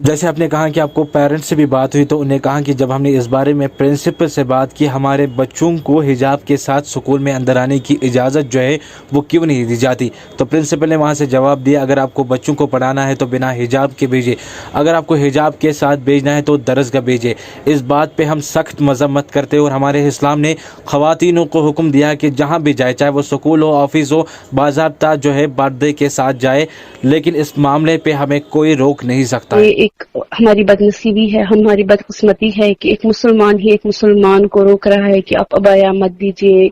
جیسے آپ نے کہا کہ آپ کو پیرنٹس سے بھی بات ہوئی، تو انہیں کہا کہ جب ہم نے اس بارے میں پرنسپل سے بات کی ہمارے بچوں کو حجاب کے ساتھ سکول میں اندر آنے کی اجازت جو ہے وہ کیوں نہیں دی جاتی، تو پرنسپل نے وہاں سے جواب دیا اگر آپ کو بچوں کو پڑھانا ہے تو بنا حجاب کے بھیجے، اگر آپ کو حجاب کے ساتھ بھیجنا ہے تو درسگاہ بھیجے۔ اس بات پہ ہم سخت مذمت کرتے ہیں، اور ہمارے اسلام نے خواتینوں کو حکم دیا کہ جہاں بھی جائے، چاہے وہ سکول ہو، آفس ہو، باضابطہ جو ہے پردے کے ساتھ جائے، لیکن اس معاملے پہ ہمیں کوئی روک نہیں سکتا ہے۔ یہ ایک ہماری بدنصیبی ہے، ہماری بدقسمتی ہے کہ ایک مسلمان ہی ایک مسلمان کو روک رہا ہے کہ آپ عبایا مت دیجیے،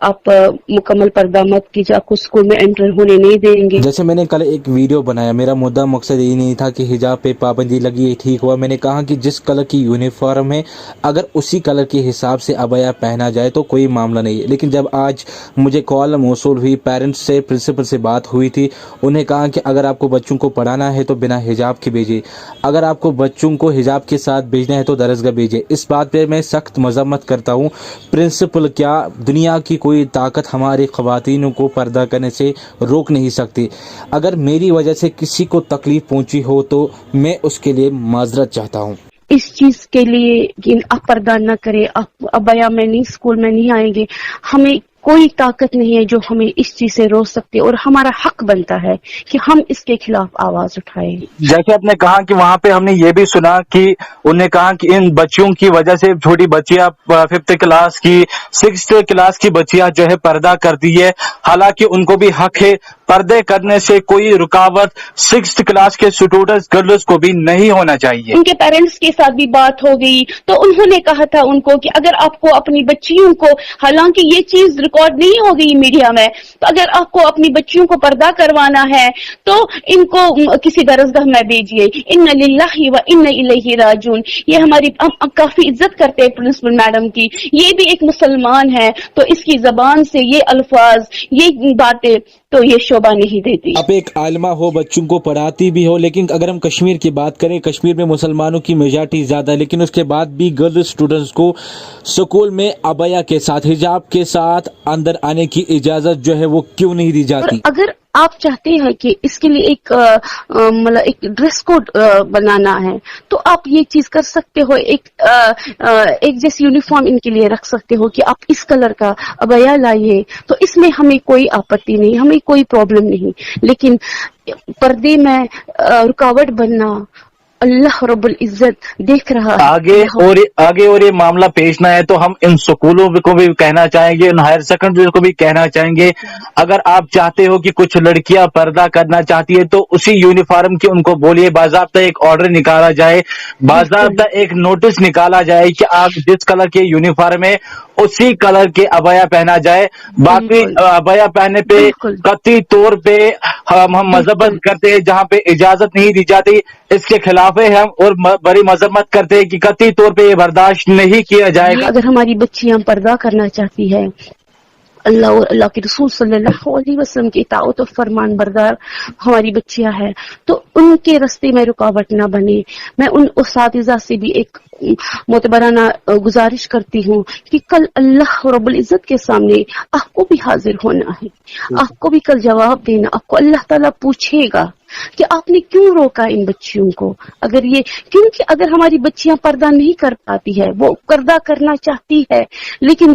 آپ مکمل پردہ مت کیجیے، آپ کو اسکول میں انٹر ہونے نہیں دیں گے۔ جیسے میں نے کل ایک ویڈیو بنایا، میرا مدعا مقصد یہ نہیں تھا کہ حجاب پہ پابندی لگی ہے ٹھیک ہوا، میں نے کہا کہ جس کلر کی یونیفارم ہے اگر اسی کلر کے حساب سے عبایا پہنا جائے تو کوئی معاملہ نہیں ہے۔ لیکن جب آج مجھے کال موصول ہوئی، پیرنٹس سے، پرنسپل سے بات ہوئی تھی، انہیں کہا کہ اگر آپ کو بچوں کو پڑھانا ہے تو بنا حجاب کے بھیجیے، اگر آپ کو بچوں کو حجاب کے ساتھ بھیجنا ہے تو درسگاہ بھیجیے۔ اس بات پہ میں سخت مذمت کرتا ہوں۔ پرنسپل کیا، دنیا کی کوئی طاقت ہماری خواتینوں کو پردہ کرنے سے روک نہیں سکتی۔ اگر میری وجہ سے کسی کو تکلیف پہنچی ہو تو میں اس کے لیے معذرت چاہتا ہوں۔ اس چیز کے لیے کہ آپ پردہ نہ کریں، آپ عبایا میں نہیں، اسکول میں نہیں آئیں گے، ہمیں کوئی طاقت نہیں ہے جو ہمیں اس چیز سے روک سکتے، اور ہمارا حق بنتا ہے کہ ہم اس کے خلاف آواز اٹھائیں۔ جیسے آپ نے کہا کہ وہاں پہ ہم نے یہ بھی سنا کہ انہوں نے کہا کہ ان بچوں کی وجہ سے چھوٹی بچیاں 5th کلاس کی 6th کلاس کی بچیاں جو ہے پردہ کرتی ہے، حالانکہ ان کو بھی حق ہے پردے کرنے سے کوئی رکاوٹ 6th کلاس کے اسٹوڈنٹس گرلز کو بھی نہیں ہونا چاہیے۔ ان کے پیرنٹس کے ساتھ بھی بات ہو گئی تو انہوں نے کہا تھا ان کو کہ اگر آپ کو اپنی بچیوں کو، حالانکہ یہ چیز ریکارڈ نہیں ہو گئی میڈیا میں، تو اگر آپ کو اپنی بچیوں کو پردہ کروانا ہے تو ان کو کسی درسگاہ میں بھیجیے۔ ان للہ و ان الیہ راجعون، یہ ہماری ہم کافی عزت کرتے ہیں پرنسپل میڈم کی، یہ بھی ایک مسلمان ہے تو اس کی زبان سے یہ الفاظ، یہ باتیں تو یہ شوبہ نہیں دیتی۔ آپ ایک عالمہ ہو، بچوں کو پڑھاتی بھی ہو، لیکن اگر ہم کشمیر کی بات کریں، کشمیر میں مسلمانوں کی میجارٹی زیادہ ہے، لیکن اس کے بعد بھی گرل اسٹوڈنٹس کو سکول میں عبایا کے ساتھ، حجاب کے ساتھ اندر آنے کی اجازت جو ہے وہ کیوں نہیں دی جاتی؟ اگر آپ چاہتے ہیں کہ اس کے لیے ایک مطلب ایک ڈریس کوڈ بنانا ہے تو آپ یہ چیز کر سکتے ہو، ایک جیسی یونیفارم ان کے لیے رکھ سکتے ہو کہ آپ اس کلر کا عبایا لائیے، تو اس میں ہمیں کوئی آپتی نہیں، ہمیں کوئی پرابلم نہیں۔ لیکن پردے میں رکاوٹ بننا اللہ رب العزت دیکھ رہا ہے۔ آگے اور یہ معاملہ پیش نہ ہے تو ہم ان سکولوں کو بھی کہنا چاہیں گے، ان ہائر سیکنڈری کو بھی کہنا چاہیں گے، اگر آپ چاہتے ہو کہ کچھ لڑکیاں پردہ کرنا چاہتی ہے تو اسی یونیفارم کی ان کو بولیے، باضابطہ ایک آرڈر نکالا جائے، باضابطہ ایک نوٹس نکالا جائے کہ آپ جس کلر کے یونیفارم ہے اسی کلر کے عبایا پہنا جائے۔ باقی عبایا پہننے پہ قطعی طور پہ ہم مذمت کرتے ہیں، جہاں پہ اجازت نہیں دی جاتی اس کے خلاف ہے ہم، اور بڑی مذمت کرتے ہیں کہ قطعی طور پہ یہ برداشت نہیں کیا جائے گا۔ اگر ہماری بچیاں پردہ کرنا چاہتی ہے، اللہ اور اللہ کے رسول صلی اللہ علیہ وسلم کی اطاعت و فرمان بردار ہماری بچیاں ہیں، تو ان کے راستے میں رکاوٹ نہ بنے۔ میں ان اساتذہ سے بھی ایک معتبرانہ گزارش کرتی ہوں کہ کل اللہ رب العزت کے سامنے آپ کو بھی حاضر ہونا ہے، آپ کو بھی کل جواب دینا، آپ کو اللہ تعالیٰ پوچھے گا کہ آپ نے کیوں روکا ان بچیوں کو۔ کیونکہ اگر ہماری بچیاں پردہ نہیں کر پاتی ہے، وہ پردہ کرنا چاہتی ہے لیکن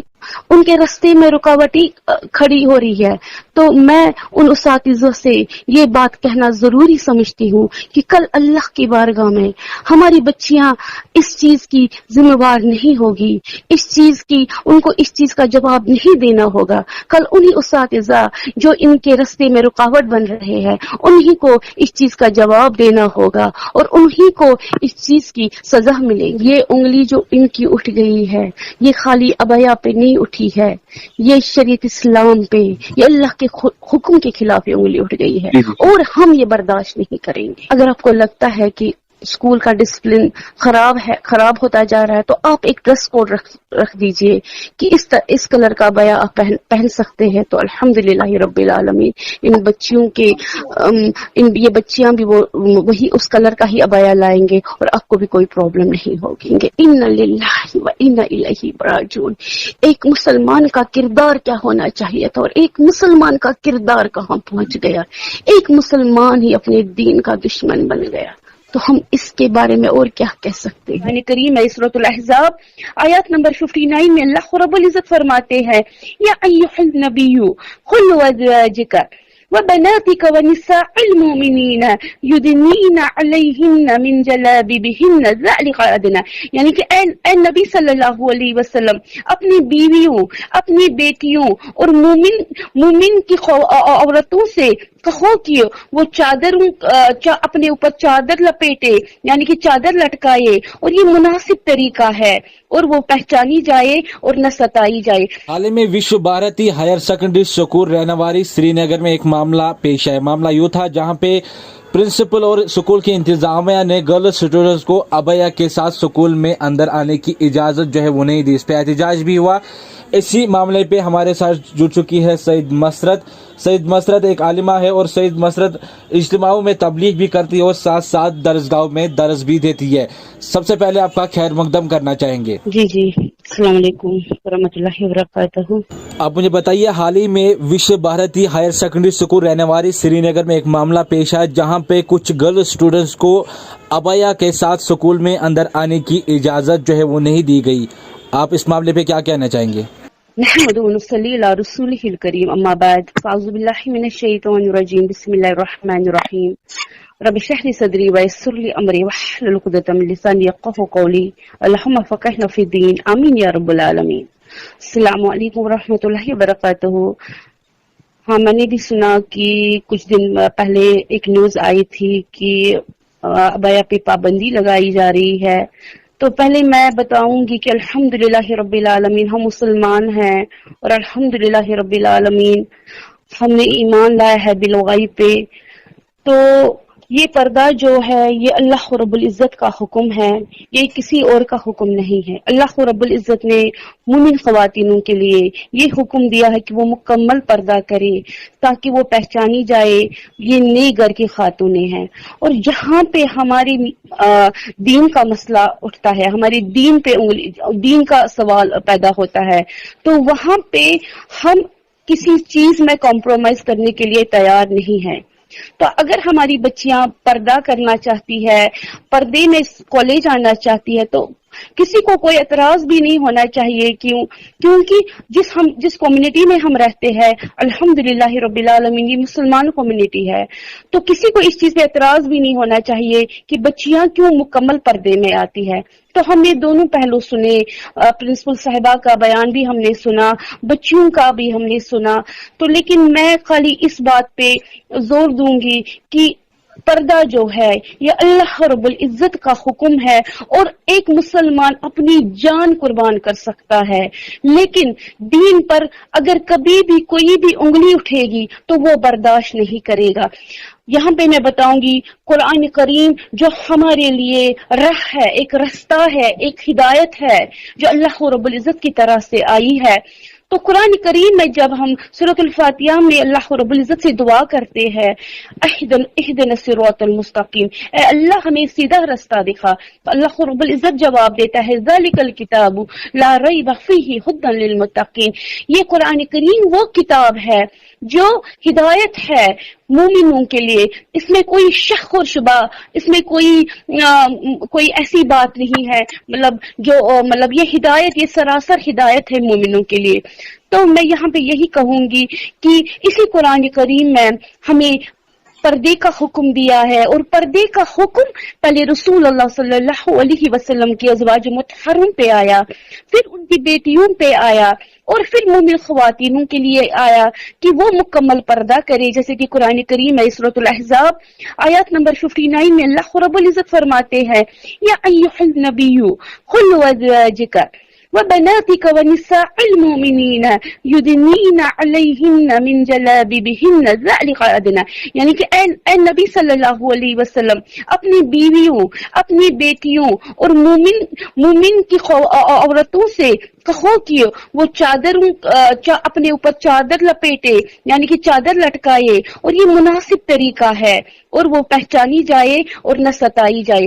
ان کے راستے میں رکاوٹی کھڑی ہو رہی ہے، تو میں ان اساتذہ سے یہ بات کہنا ضروری سمجھتی ہوں کہ کل اللہ کی بارگاہ میں ہماری بچیاں اس چیز کی ذمہ وار نہیں ہوگی، ان کو اس چیز کا جواب نہیں دینا ہوگا۔ کل انہی اساتذہ جو ان کے راستے میں رکاوٹ بن رہے ہیں، انہی کو اس چیز کا جواب دینا ہوگا اور انہی کو اس چیز کی سزا ملے گی۔ یہ انگلی جو ان کی اٹھ گئی ہے، یہ خالی عبایا پہ نہیں اٹھی ہے، یہ شریعت اسلام پہ، یہ اللہ کے حکم کے خلاف یہ انگلی اٹھ گئی ہے، اور ہم یہ برداشت نہیں کریں گے۔ اگر آپ کو لگتا ہے کہ اسکول کا ڈسپلن خراب ہوتا جا رہا ہے تو آپ ایک ڈریس کوڈ رکھ دیجئے کہ اس کلر کا عبایا آپ پہن سکتے ہیں، تو الحمدللہ رب العالمین ان بچیوں کے یہ بچیاں بھی وہی اس کلر کا ہی عبایا لائیں گے اور آپ کو بھی کوئی پرابلم نہیں ہوگی۔ ان للہ و ان الیہ راجعون۔ ایک مسلمان کا کردار کیا ہونا چاہیے تھا اور ایک مسلمان کا کردار کہاں پہنچ گیا، ایک مسلمان ہی اپنے دین کا دشمن بن گیا۔ تو ہم اس کے بارے میں اور کیا کہہ سکتے ہیں؟ قرآن کریم ہے سورۃ الاحزاب آیات نمبر 59 میں اللہ رب العزت فرماتے ہیں یا ایھا النبی قل لازواجک وبناتك ونساء المؤمنين يدنين عليهن من جلابيبهن ذلك أدنى، یعنی کہ اے نبی صلی اللہ علیہ وسلم اپنی بیویوں، اپنی بیٹیوں اور مومن کی عورتوں سے کہو کہ وہ اپنے اوپر چادر لپیٹے، یعنی کہ چادر لٹکائے، اور یہ مناسب طریقہ ہے اور وہ پہچانی جائے اور نہ ستائی جائے۔ حال میں وشو بھارتی ہائر سیکنڈری اسکول رہنواری سری نگر میں ایک معاملہ پیش آیا۔ معاملہ یوں تھا جہاں پہ پرنسپل اور اسکول کی انتظامیہ نے گرل اسٹوڈنٹس کو ابیا کے ساتھ اسکول میں اندر آنے کی اجازت جو ہے وہ نہیں دی، اس پہ احتجاج بھی ہوا۔ اسی معاملے پہ ہمارے ساتھ جڑ چکی ہے سعید مسرت ایک عالمہ ہے، اور سعید مسرت اجتماعوں میں تبلیغ بھی کرتی ہے اور ساتھ ساتھ درسگاہوں میں درس بھی دیتی ہے۔ سب سے پہلے آپ کا خیر مقدم کرنا چاہیں گے۔ جی السلام علیکم ورحمۃ اللہ وبرکاتہ۔ آپ مجھے بتائیے، حال ہی میں وشو بھارتی ہائر سیکنڈری اسکول رہنواری سری نگر میں ایک معاملہ پیش آیا جہاں پہ کچھ گرل اسٹوڈنٹس کو ابیا کے ساتھ اسکول میں اندر آنے کی اجازت جو ہے وہ نہیں دی گئی، آپ اس معاملے پہ کیا کہنا چاہیں گے؟ نحمد و نصلی علی رسولہ الکریم، اما بعد، فاعوذ باللہ من الشیطان الرجیم، بسم اللہ الرحمن الرحیم، رب اشرح لی صدری ویسر لی امری واحلل عقدۃ من لسانی یفقہوا قولی، اللہم فقہنا فی الدین، آمین یا رب العالمین۔ السلام علیکم ورحمۃ اللہ وبرکاتہ۔ ہاں، میں نے بھی سنا کہ کچھ دن پہلے ایک نیوز آئی تھی کہ ابیا پہ پابندی لگائی جا رہی ہے، تو پہلے میں بتاؤں گی کہ الحمدللہ رب العالمین ہم مسلمان ہیں، اور الحمدللہ رب العالمین ہم نے ایمان لایا ہے بالغیب پہ۔ تو یہ پردہ جو ہے یہ اللہ رب العزت کا حکم ہے، یہ کسی اور کا حکم نہیں ہے۔ اللہ رب العزت نے مومن خواتینوں کے لیے یہ حکم دیا ہے کہ وہ مکمل پردہ کرے تاکہ وہ پہچانی جائے یہ نئی گھر کی خاتونیں ہیں۔ اور جہاں پہ ہماری دین کا مسئلہ اٹھتا ہے، ہماری دین کا سوال پیدا ہوتا ہے، تو وہاں پہ ہم کسی چیز میں کمپرومائز کرنے کے لیے تیار نہیں ہیں۔ تو اگر ہماری بچیاں پردہ کرنا چاہتی ہے، پردے میں کالج آنا چاہتی ہے، تو کسی کو کوئی اعتراض بھی نہیں ہونا چاہیے، کیونکہ جس کمیونٹی میں ہم رہتے ہیں الحمدللہ رب العالمین یہ مسلمان کمیونٹی ہے، تو کسی کو اس چیز پہ اعتراض بھی نہیں ہونا چاہیے کہ بچیاں کیوں مکمل پردے میں آتی ہے۔ تو ہم نے دونوں پہلو سنے، پرنسپل صاحبہ کا بیان بھی ہم نے سنا، بچیوں کا بھی ہم نے سنا، تو لیکن میں خالی اس بات پہ زور دوں گی کہ پردہ جو ہے یہ اللہ رب العزت کا حکم ہے، اور ایک مسلمان اپنی جان قربان کر سکتا ہے، لیکن دین پر اگر کبھی بھی کوئی بھی انگلی اٹھے گی تو وہ برداشت نہیں کرے گا۔ یہاں پہ میں بتاؤں گی قرآن کریم جو ہمارے لیے راہ ہے، ایک رستہ ہے، ایک ہدایت ہے جو اللہ رب العزت کی طرف سے آئی ہے۔ تو قرآن کریم میں جب ہم سورۃ الفاتحہ میں اللہ رب العزت سے دعا کرتے ہیں اہدنا الصراط المستقیم، اے اللہ ہمیں سیدھا رستہ دکھا، تو اللہ رب العزت جواب دیتا ہے ذالک الکتاب لا ریب فیہ ھدی للمتقین، یہ قرآن کریم وہ کتاب ہے جو ہدایت ہے مومنوں کے لیے، اس میں کوئی شک اور شبہ، اس میں کوئی ایسی بات نہیں ہے، مطلب یہ ہدایت، یہ سراسر ہدایت ہے مومنوں کے لیے۔ تو میں یہاں پہ یہی کہوں گی کہ اسی قرآن کریم میں ہمیں پردے کا حکم دیا ہے، اور پردے کا حکم پہلے رسول اللہ صلی اللہ علیہ وسلم کے ازواج مطہرون پہ آیا، پھر ان کی بیٹیوں پہ آیا، اور پھر مومن خواتینوں کے لیے آیا کہ وہ مکمل پردہ کرے، جیسے کہ قرآن کریم ہے سورۃ الاحزاب آیات نمبر 59 میں اللہ رب العزت فرماتے ہیں یا ایھا النبی قل لازواجک وبناتك ونساء المؤمنين يدنين عليهن من جلابيبهن ذلك أدنى، یعنی کہ اے نبی صلی اللہ علیہ وسلم اپنی بیویوں، اپنی بیٹیوں اور مومن کی عورتوں سے کہو کہ وہ اپنے اوپر چادر لپیٹے، یعنی کہ چادر لٹکائے، اور یہ مناسب طریقہ ہے اور وہ پہچانی جائے اور نہ ستائی جائے۔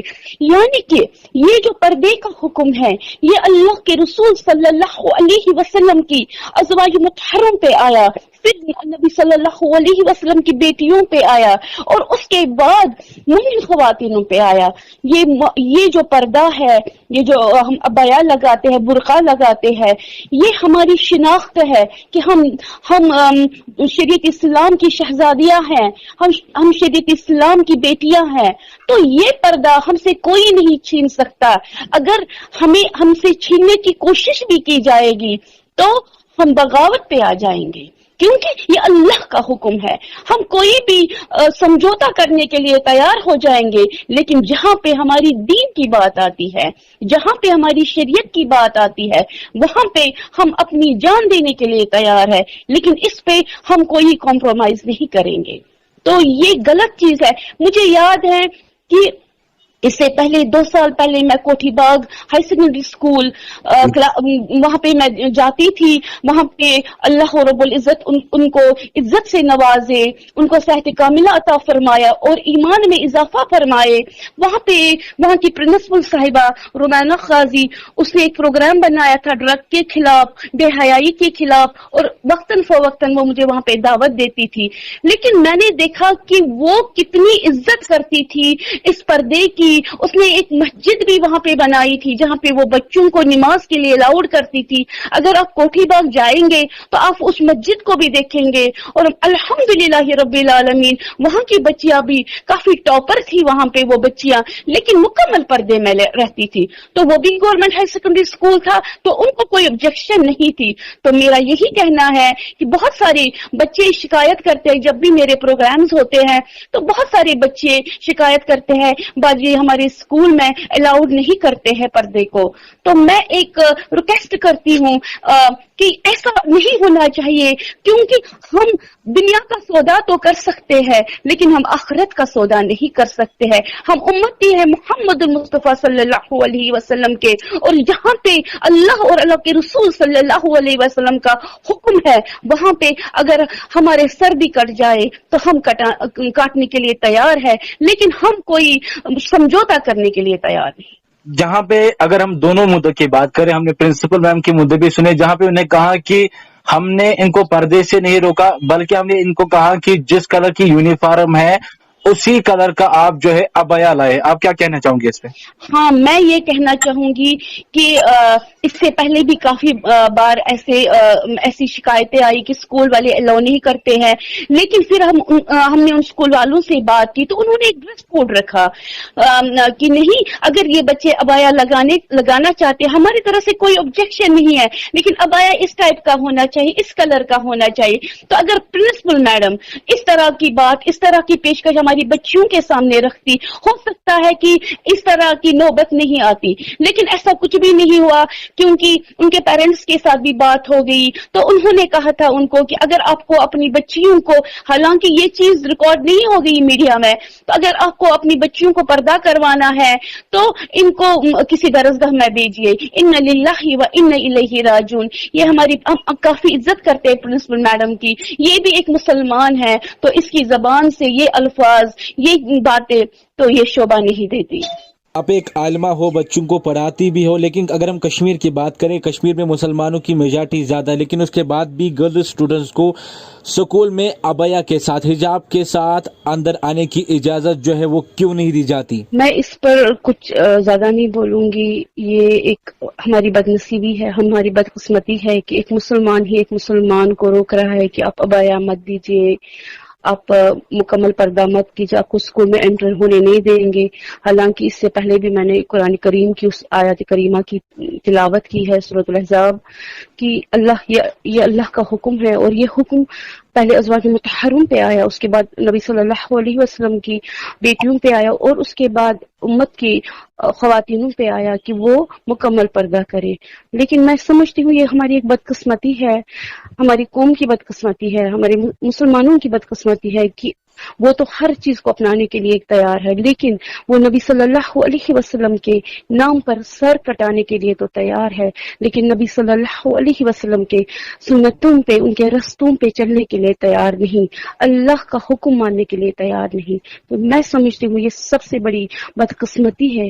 یعنی کہ یہ جو پردے کا حکم ہے یہ اللہ کے رسول صلی اللہ علیہ وسلم کی ازواج مطہروں پہ آیا، پھر نبی صلی اللہ علیہ وسلم کی بیٹیوں پہ آیا اور اس کے بعد مومن خواتینوں پہ آیا. یہ جو پردہ ہے, یہ جو ہم عبایا لگاتے ہیں, برقع لگاتے ہیں, یہ ہماری شناخت ہے کہ ہم شریعت اسلام کی شہزادیاں ہیں, ہم شریعت اسلام کی بیٹیاں ہیں. تو یہ پردہ ہم سے کوئی نہیں چھین سکتا. اگر ہم سے چھیننے کی کوشش بھی کی جائے گی تو ہم بغاوت پہ آ جائیں گے, کیونکہ یہ اللہ کا حکم ہے. ہم کوئی بھی سمجھوتا کرنے کے لیے تیار ہو جائیں گے, لیکن جہاں پہ ہماری دین کی بات آتی ہے, جہاں پہ ہماری شریعت کی بات آتی ہے, وہاں پہ ہم اپنی جان دینے کے لیے تیار ہے, لیکن اس پہ ہم کوئی کمپرومائز نہیں کریں گے. تو یہ غلط چیز ہے. مجھے یاد ہے کہ اس سے پہلے 2 سال پہلے میں کوٹھی باغ ہائی سیکنڈری اسکول وہاں پہ میں جاتی تھی. وہاں پہ اللہ رب العزت ان کو عزت سے نوازے, ان کو صحت کاملہ عطا فرمایا اور ایمان میں اضافہ فرمائے. وہاں کی پرنسپل صاحبہ رومانہ قاضی, اس نے ایک پروگرام بنایا تھا ڈرگ کے خلاف, بے حیائی کے خلاف, اور وقتاً فوقتاً وہ مجھے وہاں پہ دعوت دیتی تھی. لیکن میں نے دیکھا کہ وہ کتنی عزت کرتی تھی اس پردے کی. اس نے ایک مسجد بھی وہاں پہ بنائی تھی جہاں پہ وہ بچوں کو نماز کے لیے الاؤڈ کرتی تھی. اگر آپ کوٹھی باغ جائیں گے تو آپ اس مسجد کو بھی دیکھیں گے, اور الحمدللہ رب العالمین وہاں کی بچیاں بھی کافی ٹاپر تھی وہاں پہ وہ بچیاں, لیکن مکمل پردے میں رہتی تھی. تو وہ بھی گورنمنٹ ہائی سیکنڈری اسکول تھا, تو ان کو کوئی آبجیکشن نہیں تھی. تو میرا یہی کہنا ہے کہ بہت سارے بچے شکایت کرتے ہیں, جب بھی میرے پروگرامز ہوتے ہیں تو بہت سارے بچے شکایت کرتے ہیں باجی ہمارے اسکول میں الاؤڈ نہیں کرتے ہیں پردے کو. تو میں ایک ریکویسٹ کرتی ہوں کہ ایسا نہیں ہونا چاہیے, کیونکہ ہم دنیا کا سودا تو کر سکتے ہیں لیکن ہم آخرت کا سودا نہیں کر سکتے ہیں. ہم امتی ہیں محمد المصطفیٰ صلی اللہ علیہ وسلم کے, اور جہاں پہ اللہ اور اللہ کے رسول صلی اللہ علیہ وسلم کا حکم ہے وہاں پہ اگر ہمارے سر بھی کٹ جائے تو ہم کاٹنے کے لیے تیار ہے, لیکن ہم کوئی سمجھوتا کرنے کے لیے تیار نہیں. جہاں پہ اگر ہم دونوں مدعوں کی بات کریں, ہم نے پرنسپل میم کے مدعے بھی سنے جہاں پہ انہیں کہا کہ ہم نے ان کو پردے سے نہیں روکا, بلکہ ہم نے ان کو کہا کہ جس کلر کی یونیفارم ہے اسی کلر کا آپ جو ہے عبایا لائے. آپ کیا کہنا چاہوں گے اس پہ؟ ہاں, میں یہ کہنا چاہوں گی کہ اس سے پہلے بھی کافی بار ایسی شکایتیں آئی کہ اسکول والے الاؤ نہیں کرتے ہیں, لیکن پھر ہم نے ان اسکول والوں سے بات کی تو انہوں نے ایک ڈریس کوڈ رکھا کہ نہیں, اگر یہ بچے عبایا لگانا چاہتے ہیں ہماری طرف سے کوئی آبجیکشن نہیں ہے, لیکن عبایا اس ٹائپ کا ہونا چاہیے, اس کلر کا ہونا چاہیے. تو اگر پرنسپل میڈم اس طرح کی بات, اس طرح کی پیشکش ہماری بچیوں کے سامنے رکھتی, ہو سکتا ہے کہ اس طرح کی نوبت نہیں آتی. لیکن ایسا کچھ بھی نہیں ہوا, کیونکہ ان کے پیرنٹس کے ساتھ بھی بات ہو گئی تو انہوں نے کہا تھا ان کو کہ اگر آپ کو اپنی بچیوں کو, حالانکہ یہ چیز ریکارڈ نہیں ہو گئی میڈیا میں, تو اگر آپ کو اپنی بچیوں کو پردہ کروانا ہے تو ان کو کسی درسگاہ میں بھیجیے. ان للہ و ان الیہ راجعون. یہ ہماری کافی عزت کرتے ہیں پرنسپل میڈم کی, یہ بھی ایک مسلمان ہے, تو اس کی زبان سے یہ الفاظ, یہ باتیں تو یہ شوبہ نہیں دیتی. آپ ایک عالمہ ہو, بچوں کو پڑھاتی بھی ہو, لیکن اگر ہم کشمیر کی بات کریں, کشمیر میں مسلمانوں کی میجارٹی زیادہ ہے, لیکن اس کے بعد بھی گرل اسٹوڈنٹس کو سکول میں عبایا کے ساتھ, حجاب کے ساتھ اندر آنے کی اجازت جو ہے وہ کیوں نہیں دی جاتی؟ میں اس پر کچھ زیادہ نہیں بولوں گی. یہ ایک ہماری بدنصیبی ہے, ہماری بدقسمتی ہے کہ ایک مسلمان ہی ایک مسلمان کو روک رہا ہے کہ آپ عبایا مت دیجیے, آپ مکمل پردہ مت کیجیے, آپ کو اسکول میں انٹر ہونے نہیں دیں گے. حالانکہ اس سے پہلے بھی میں نے قرآن کریم کی اس آیت کریمہ کی تلاوت کی ہے, سورۃ الاحزاب کی. یہ اللہ کا حکم ہے, اور یہ حکم پہلے ازواج مطہرون پہ آیا, اس کے بعد نبی صلی اللہ علیہ وسلم کی بیٹیوں پہ آیا, اور اس کے بعد امت کی خواتینوں پہ آیا کہ وہ مکمل پردہ کرے. لیکن میں سمجھتی ہوں یہ ہماری ایک بدقسمتی ہے, ہماری قوم کی بدقسمتی ہے, ہمارے مسلمانوں کی بدقسمتی ہے کہ وہ تو ہر چیز کو اپنانے کے لیے تیار ہے, لیکن وہ نبی صلی اللہ علیہ وسلم کے نام پر سر کٹانے کے لیے تو تیار ہے, لیکن نبی صلی اللہ علیہ وسلم کے سنتوں پہ, ان کے رستوں پہ چلنے کے لیے تیار نہیں, اللہ کا حکم ماننے کے لیے تیار نہیں. تو میں سمجھتی ہوں یہ سب سے بڑی بدقسمتی ہے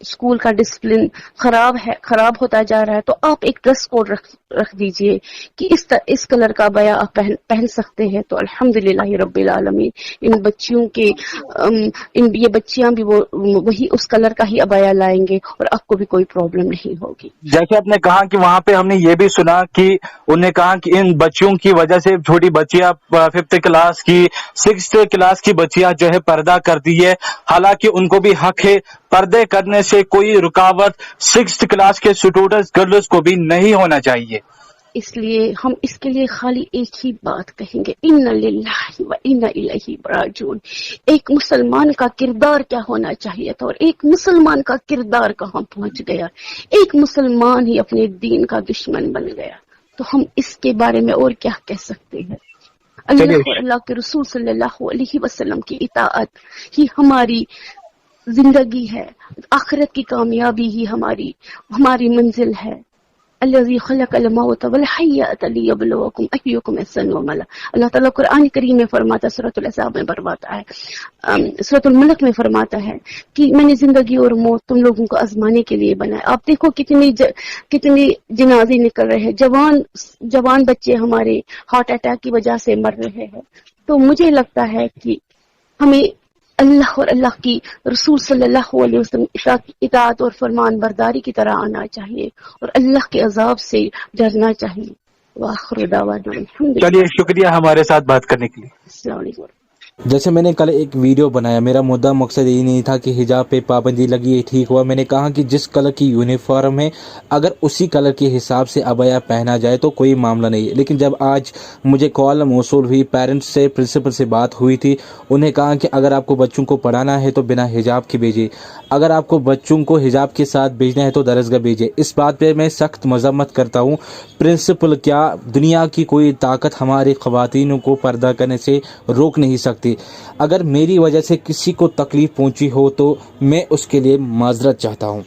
اسکول کا ڈسپلن خراب ہوتا جا رہا ہے، تو آپ ایک ڈریس کوڈ رکھ دیجئے کہ اس کلر کا عبایا آپ پہن سکتے ہیں، تو الحمدللہ رب العالمین ان بچیوں کے یہ بچیاں بھی وہی اس کلر کا ہی عبایا لائیں گے اور آپ کو بھی کوئی پرابلم نہیں ہوگی۔ جیسے آپ نے کہا کہ وہاں پہ ہم نے یہ بھی سنا کہ انہوں نے کہا کہ ان بچیوں کی وجہ سے چھوٹی بچیاں 5th کلاس کی 6th کلاس کی بچیاں جو ہے پردہ کرتی ہے، حالانکہ ان کو بھی حق ہے پردے کرنے سے کوئی رکاوٹ 6th کلاس کے اسٹوڈنٹس گرلز کو بھی نہیں ہونا چاہیے۔ اس لیے ہم اس کے لیے خالی ایک ہی بات کہیں گے، ان للہ و انا الیہ راجعون۔ ایک مسلمان کا کردار کیا ہونا چاہیے تھا اور ایک مسلمان کا کردار کہاں پہنچ گیا، ایک مسلمان ہی اپنے دین کا دشمن بن گیا، تو ہم اس کے بارے میں اور کیا کہہ سکتے ہیں۔ اللہ اور اللہ کے رسول صلی اللہ علیہ وسلم کی اطاعت ہی ہماری زندگی ہے، آخرت کی کامیابی ہی ہماری منزل ہے۔ الذی خلق الموت والحیات لیبلوکم ایکم احسن عملا۔ اللہ تعالیٰ قرآن کریم میں فرماتا ہے، سورۃ الاحزاب میں فرماتا ہے، سورۃ الملک میں فرماتا ہے کہ میں نے زندگی اور موت تم لوگوں کو آزمانے کے لیے بنایا۔ آپ دیکھو کتنی جنازے نکل رہے ہیں، جوان بچے ہمارے ہارٹ اٹیک کی وجہ سے مر رہے ہیں۔ تو مجھے لگتا ہے کہ ہمیں اللہ اور اللہ کی رسول صلی اللہ علیہ وسلم اطاعت اور فرمان برداری کی طرح آنا چاہیے اور اللہ کے عذاب سے ڈرنا چاہیے۔ وآخر دعوانا الحمدللہ۔ چلیے، شکریہ ہمارے ساتھ بات کرنے کے لیے۔ السلام علیکم۔ جیسے میں نے کل ایک ویڈیو بنایا، میرا مدعا مقصد یہ نہیں تھا کہ حجاب پہ پابندی لگی ہے ٹھیک ہوا، میں نے کہا کہ جس کلر کی یونیفارم ہے اگر اسی کلر کے حساب سے عبایا پہنا جائے تو کوئی معاملہ نہیں ہے۔ لیکن جب آج مجھے کال موصول ہوئی، پیرنٹس سے، پرنسپل سے بات ہوئی تھی، انہیں کہا کہ اگر آپ کو بچوں کو پڑھانا ہے تو بنا حجاب کے بھیجیے، اگر آپ کو بچوں کو حجاب کے ساتھ بھیجنا ہے تو درسگاہ بھیجیے۔ اس بات پہ میں سخت مذمت کرتا ہوں۔ پرنسپل کیا، دنیا کی کوئی طاقت ہماری خواتین کو پردہ کرنے سے روک نہیں سکتی۔ اگر میری وجہ سے کسی کو تکلیف پہنچی ہو تو میں اس کے لیے معذرت چاہتا ہوں۔